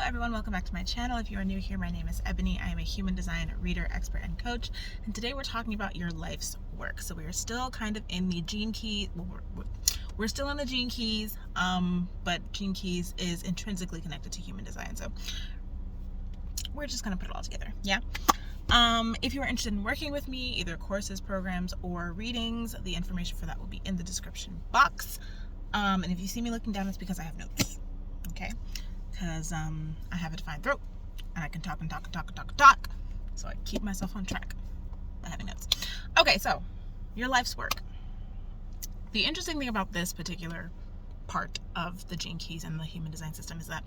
everyone, welcome back to my channel. If you are new here, my name is Ebony. I am a human design reader, expert, and coach, and today we're talking about your life's work. So we are still kind of in the Gene Keys, we're still in the Gene Keys, but Gene Keys is intrinsically connected to human design, so we're just gonna put it all together. Yeah. If you are interested in working with me, either courses, programs, or readings, the information for that will be in the description box. And if you see me looking down, it's because I have notes. Okay, because I have a defined throat and I can talk and talk and talk and talk and talk, so I keep myself on track by having notes. Okay, so your life's work. The interesting thing about this particular part of the Gene Keys and the human design system is that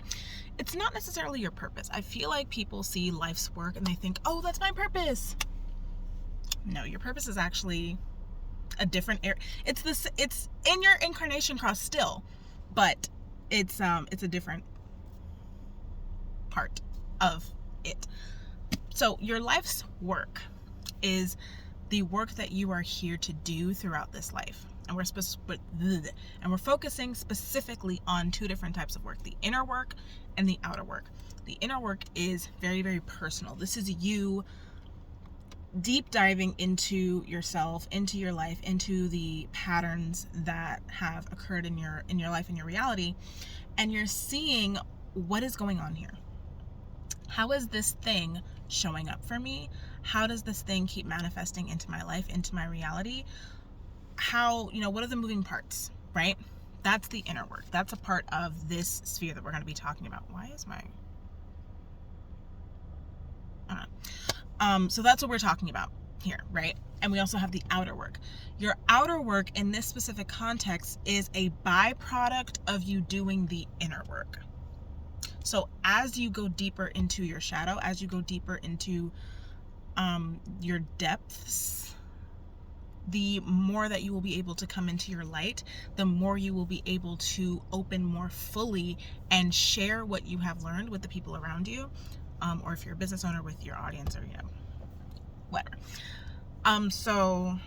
it's not necessarily your purpose. I feel like people see life's work and they think, oh, that's my purpose. No, your purpose is actually a different area. It's in your incarnation cross still, but it's a different part of it. So your life's work is the work that you are here to do throughout this life. And we're focusing specifically on two different types of work: the inner work and the outer work. The inner work is very, very personal. This is you deep diving into yourself, into your life, into the patterns that have occurred in your life, in your reality, and you're seeing what is going on here. How is this thing showing up for me? How does this thing keep manifesting into my life, into my reality? How, what are the moving parts, right? That's the inner work. That's a part of this sphere that we're going to be talking about. Why is my... So that's what we're talking about here, right? And we also have the outer work. Your outer work in this specific context is a byproduct of you doing the inner work. So as you go deeper into your shadow, as you go deeper into your depths, the more that you will be able to come into your light, the more you will be able to open more fully and share what you have learned with the people around you, or if you're a business owner, with your audience, or whatever. So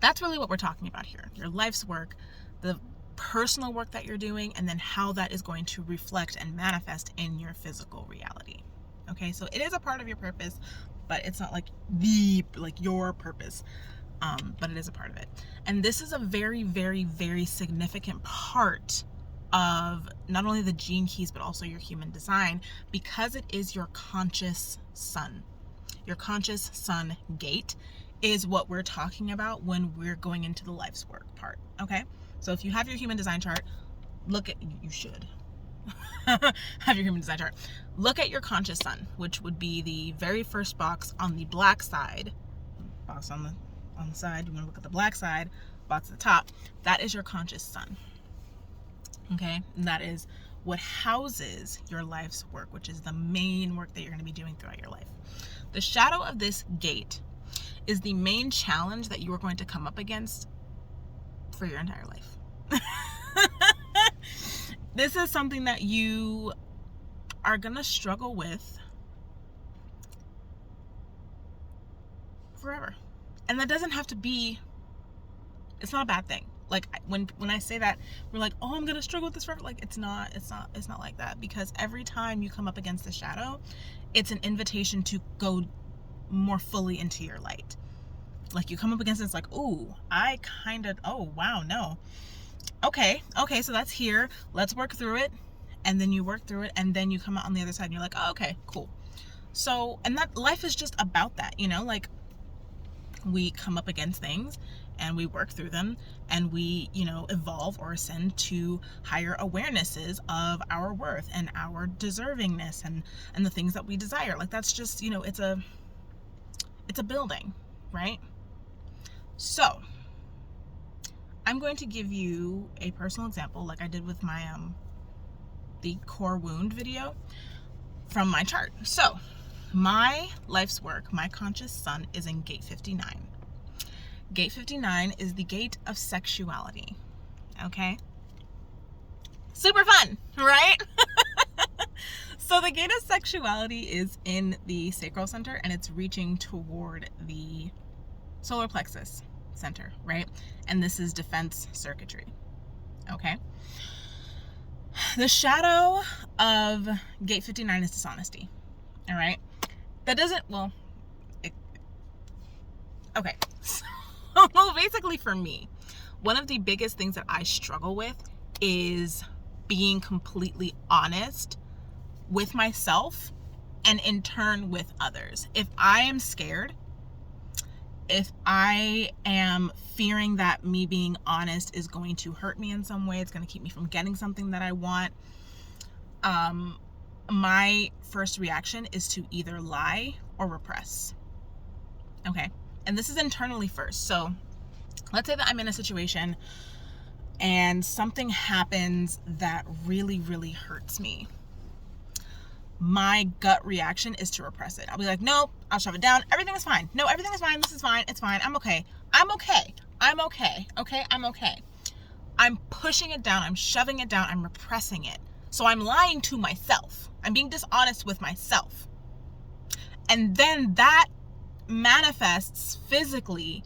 that's really what we're talking about here. Your life's work, the personal work that you're doing, and then how that is going to reflect and manifest in your physical reality. Okay, so it is a part of your purpose, but it's not like your purpose, but it is a part of it. And this is a very, very, very significant part of not only the Gene Keys, but also your human design, because it is your conscious sun. Your conscious sun gate is what we're talking about when we're going into the life's work part. Okay, so if you have your human design chart, you should have your human design chart. Look at your conscious sun, which would be the very first box on the black side. Box on the side, you want to look at the black side, box at the top. That is your conscious sun. Okay, and that is what houses your life's work, which is the main work that you're going to be doing throughout your life. The shadow of this gate is the main challenge that you are going to come up against for your entire life. This is something that you are going to struggle with forever. And that doesn't have to be, it's not a bad thing. Like when I say that, we're like, oh, I'm going to struggle with this forever. Like it's not like that, because every time you come up against the shadow, it's an invitation to go more fully into your light. Like you come up against it, it's like, oh, wow, no. Okay, so that's here. Let's work through it. And then you work through it, and then you come out on the other side and you're like, oh, okay, cool. So, and that life is just about that, like we come up against things and we work through them, and we, evolve or ascend to higher awarenesses of our worth and our deservingness and the things that we desire. Like that's just, it's a building, right? So I'm going to give you a personal example, like I did with my the core wound video, from my chart. So my life's work, my conscious sun, is in gate 59. Gate 59 is the gate of sexuality. Okay? Super fun, right? So the gate of sexuality is in the sacral center, and it's reaching toward the solar plexus center, right? And this is defense circuitry. Okay? The shadow of gate 59 is dishonesty. All right. That doesn't, well, okay. So basically for me, one of the biggest things that I struggle with is being completely honest with myself and in turn with others. If I am scared, if I am fearing that me being honest is going to hurt me in some way, it's going to keep me from getting something that I want, my first reaction is to either lie or repress. Okay. And this is internally first. So let's say that I'm in a situation and something happens that really, really hurts me. My gut reaction is to repress it. I'll be like, no, I'll shove it down. Everything is fine. No, everything is fine. This is fine. It's fine. I'm okay. I'm okay. I'm okay. Okay, I'm okay. I'm pushing it down. I'm shoving it down. I'm repressing it. So I'm lying to myself. I'm being dishonest with myself. And then that manifests physically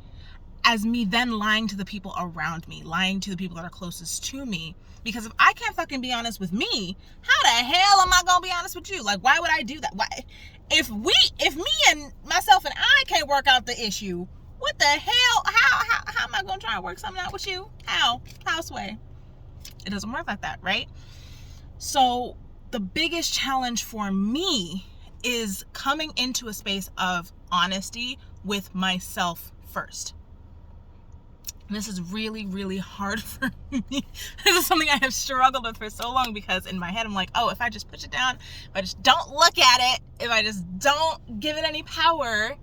as me then lying to the people around me, lying to the people that are closest to me. Because if I can't fucking be honest with me, how the hell am I gonna be honest with you? Like, why would I do that? Why? If me and myself and I can't work out the issue, what the hell? How am I gonna try and work something out with you? How Sway? It doesn't work like that, right? So the biggest challenge for me is coming into a space of honesty with myself first. This is really, really hard for me. This is something I have struggled with for so long because in my head I'm like, oh, if I just push it down, if I just don't look at it, if I just don't give it any power,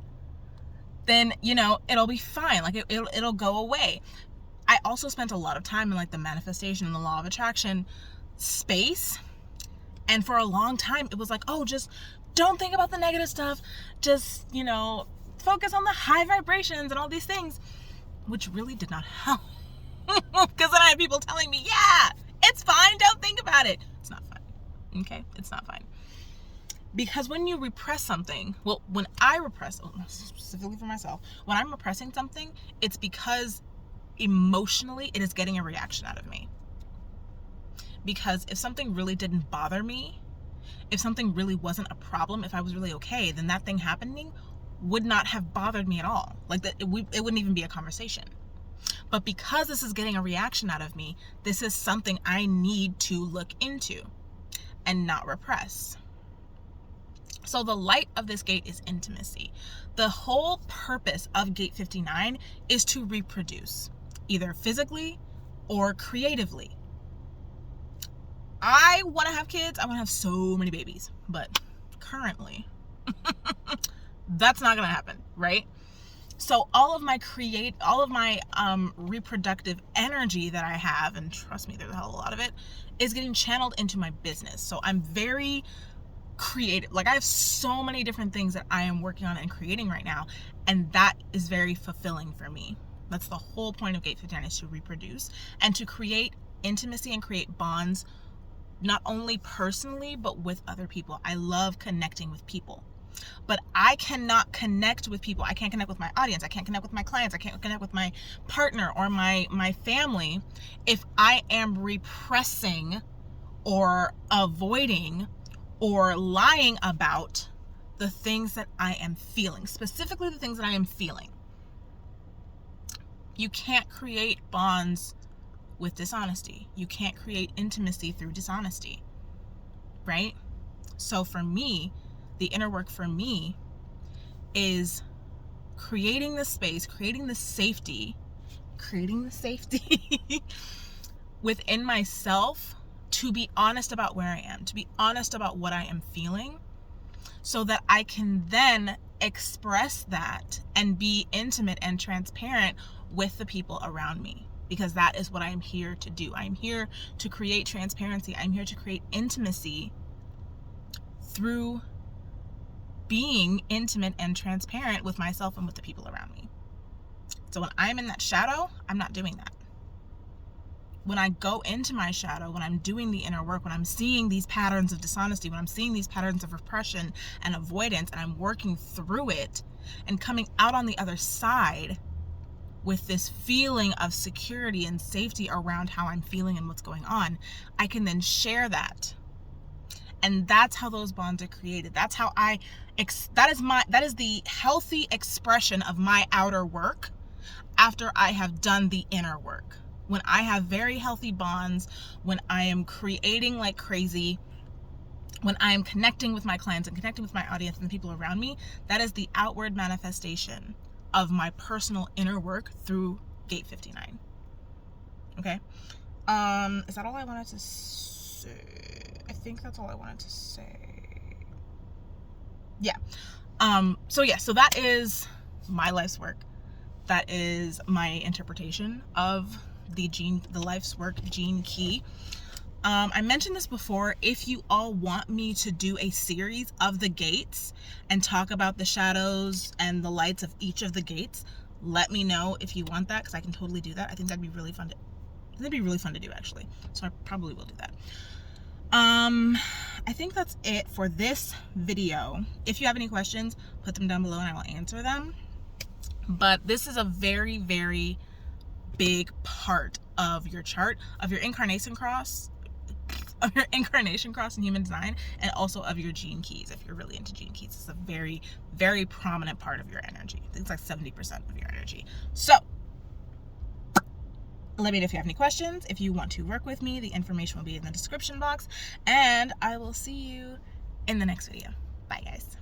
then, you know, it'll be fine. Like it'll go away. I also spent a lot of time in like the manifestation and the law of attraction space. And for a long time, it was like, oh, just don't think about the negative stuff. Just, you know, focus on the high vibrations and all these things. Which really did not help. Because then I had people telling me, yeah, it's fine, don't think about it. It's not fine. Okay? It's not fine. Because when you repress something, well, when I repress, specifically for myself, when I'm repressing something, it's because emotionally it is getting a reaction out of me. Because if something really didn't bother me, if something really wasn't a problem, if I was really okay, then that thing happening would not have bothered me at all. Like that, it wouldn't even be a conversation. But because this is getting a reaction out of me, this is something I need to look into and not repress. So the light of this gate is intimacy. The whole purpose of gate 59 is to reproduce, either physically or creatively. I want to have kids. I want to have so many babies, but currently that's not going to happen, right? So all of my reproductive energy that I have, and trust me, there's a hell of a lot of it, is getting channeled into my business. So I'm very creative. Like I have so many different things that I am working on and creating right now, and that is very fulfilling for me. That's the whole point of Gate 59, is to reproduce and to create intimacy and create bonds, not only personally, but with other people. I love connecting with people. But I cannot connect with people. I can't connect with my audience. I can't connect with my clients. I can't connect with my partner or my family if I am repressing or avoiding or lying about the things that I am feeling, specifically the things that I am feeling. You can't create bonds with dishonesty. You can't create intimacy through dishonesty, right? So for me, the inner work for me is creating the space, creating the safety within myself to be honest about where I am, to be honest about what I am feeling, so that I can then express that and be intimate and transparent with the people around me. Because that is what I am here to do. I'm here to create transparency. I'm here to create intimacy through being intimate and transparent with myself and with the people around me. So when I'm in that shadow, I'm not doing that. When I go into my shadow, when I'm doing the inner work, when I'm seeing these patterns of dishonesty, when I'm seeing these patterns of repression and avoidance, and I'm working through it and coming out on the other side, with this feeling of security and safety around how I'm feeling and what's going on, I can then share that. And that's how those bonds are created. That's how that is the healthy expression of my outer work after I have done the inner work. When I have very healthy bonds, when I am creating like crazy, when I am connecting with my clients and connecting with my audience and the people around me, that is the outward manifestation of my personal inner work through Gate 59. Okay? Is that all I wanted to say? I think that's all I wanted to say. Yeah. So that is my life's work. That is my interpretation of the life's work gene key. I mentioned this before. If you all want me to do a series of the gates and talk about the shadows and the lights of each of the gates, let me know if you want that, because I can totally do that. I think that'd be really fun to do, actually. So I probably will do that. I think that's it for this video. If you have any questions, put them down below and I will answer them. But this is a very, very big part of your chart, of your incarnation cross in human design, and also of your gene keys. If you're really into gene keys, it's a very, very prominent part of your energy. I think it's like 70% of your energy. So let me know if you have any questions. If you want to work with me, the information will be in the description box, and I will see you in the next video. Bye, guys.